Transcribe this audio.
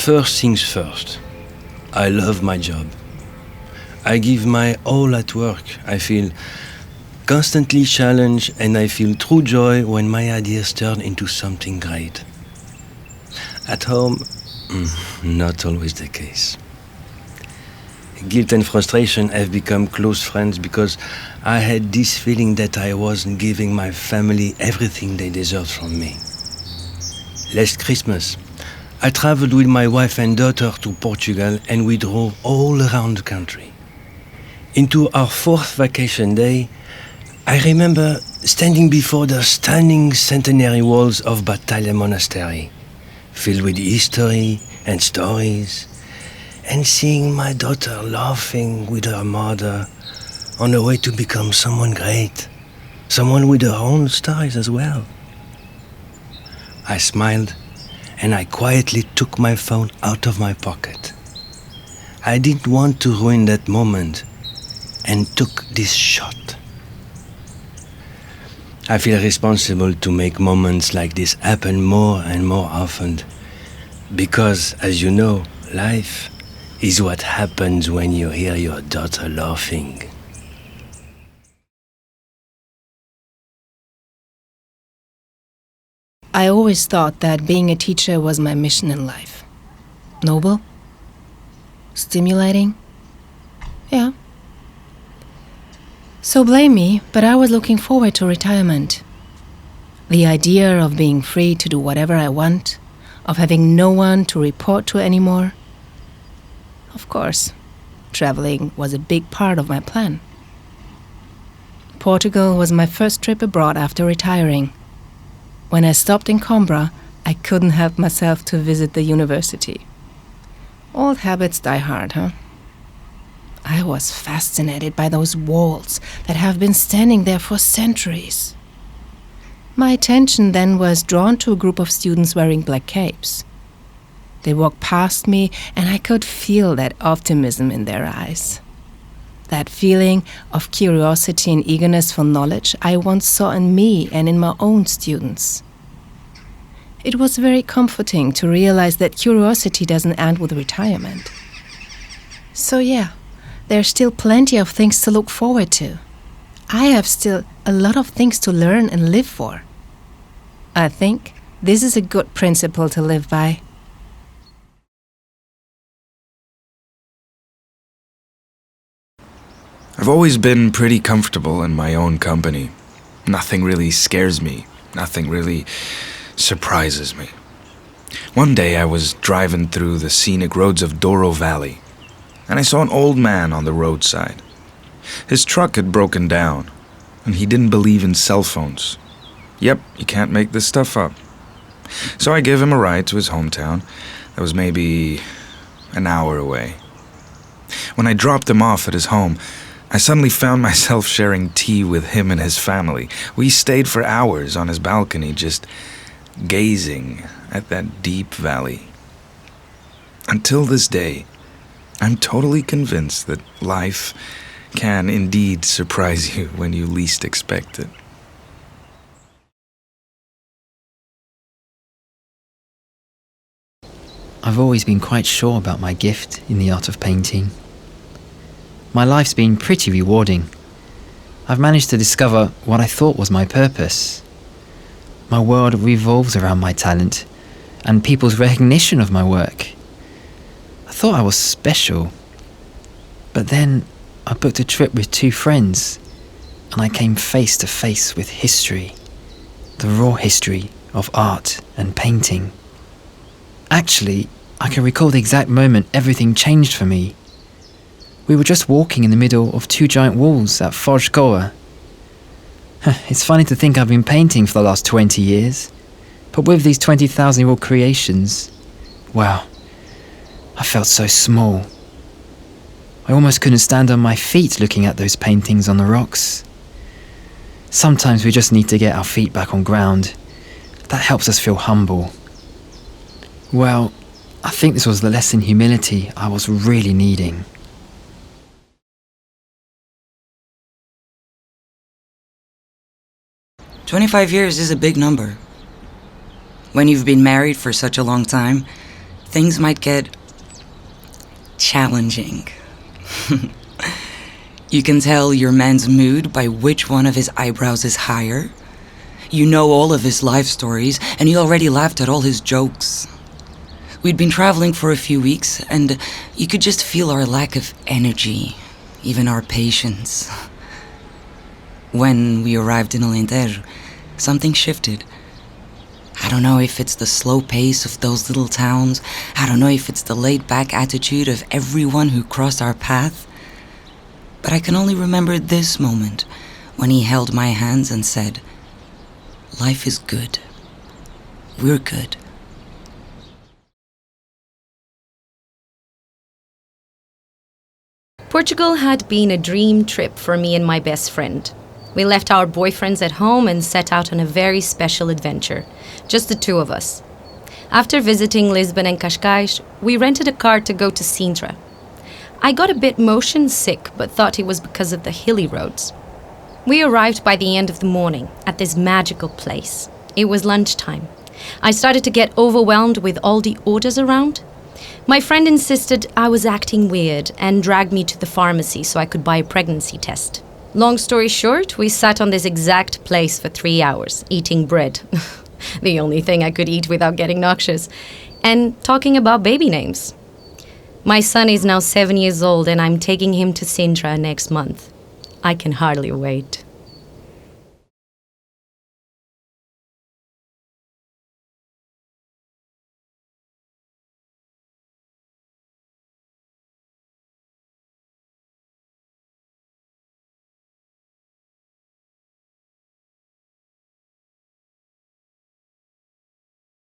First things first, I love my job. I give my all at work. I feel constantly challenged and I feel true joy when my ideas turn into something great. At home, not always the case. Guilt and frustration have become close friends because I had this feeling that I wasn't giving my family everything they deserved from me. Last Christmas, I traveled with my wife and daughter to Portugal and we drove all around the country. Into our fourth vacation day, I remember standing before the stunning centenary walls of Batalha Monastery, filled with history and stories, and seeing my daughter laughing with her mother on her way to become someone great, someone with her own stories as well. I smiled and I quietly took my phone out of my pocket. I didn't want to ruin that moment and took this shot. I feel responsible to make moments like this happen more and more often because, as you know, life is what happens when you hear your daughter laughing. I always thought that being a teacher was my mission in life. Noble? Stimulating? Yeah. So blame me, but I was looking forward to retirement. The idea of being free to do whatever I want, of having no one to report to anymore. Of course, traveling was a big part of my plan. Portugal was my first trip abroad after retiring. When I stopped in Coimbra, I couldn't help myself to visit the university. Old habits die hard, huh? I was fascinated by those walls that have been standing there for centuries. My attention then was drawn to a group of students wearing black capes. They walked past me and I could feel that optimism in their eyes. That feeling of curiosity and eagerness for knowledge I once saw in me and in my own students. It was very comforting to realize that curiosity doesn't end with retirement. So yeah, there's still plenty of things to look forward to. I have still a lot of things to learn and live for. I think this is a good principle to live by. I've always been pretty comfortable in my own company. Nothing really scares me. Nothing really surprises me. One day I was driving through the scenic roads of Douro Valley, and I saw an old man on the roadside. His truck had broken down, and he didn't believe in cell phones. Yep, you can't make this stuff up. So I gave him a ride to his hometown. That was maybe an hour away. When I dropped him off at his home, I suddenly found myself sharing tea with him and his family. We stayed for hours on his balcony, just gazing at that deep valley. Until this day, I'm totally convinced that life can indeed surprise you when you least expect it. I've always been quite sure about my gift in the art of painting. My life's been pretty rewarding. I've managed to discover what I thought was my purpose. My world revolves around my talent and people's recognition of my work. I thought I was special. But then I booked a trip with 2 friends and I came face to face with history, the raw history of art and painting. Actually, I can recall the exact moment everything changed for me. We were just walking in the middle of 2 giant walls at Portugal. It's funny to think I've been painting for the last 20 years, but with these 20,000-year-old creations, wow, I felt so small. I almost couldn't stand on my feet looking at those paintings on the rocks. Sometimes we just need to get our feet back on ground. That helps us feel humble. Well, I think this was the lesson in humility I was really needing. "25 years is a big number. When you've been married for such a long time, things might get challenging. You can tell your man's mood by which one of his eyebrows is higher. You know all of his life stories, and you already laughed at all his jokes. We'd been traveling for a few weeks, and you could just feel our lack of energy, even our patience. When we arrived in Alentejo, something shifted. I don't know if it's the slow pace of those little towns. I don't know if it's the laid-back attitude of everyone who crossed our path. But I can only remember this moment when he held my hands and said, "Life is good. We're good." Portugal had been a dream trip for me and my best friend. We left our boyfriends at home and set out on a very special adventure, just the two of us. After visiting Lisbon and Cascais, we rented a car to go to Sintra. I got a bit motion sick, but thought it was because of the hilly roads. We arrived by the end of the morning at this magical place. It was lunchtime. I started to get overwhelmed with all the orders around. My friend insisted I was acting weird and dragged me to the pharmacy so I could buy a pregnancy test. Long story short, we sat on this exact place for 3 hours, eating bread. The only thing I could eat without getting noxious. And talking about baby names. My son is now 7 years old and I'm taking him to Sintra next month. I can hardly wait.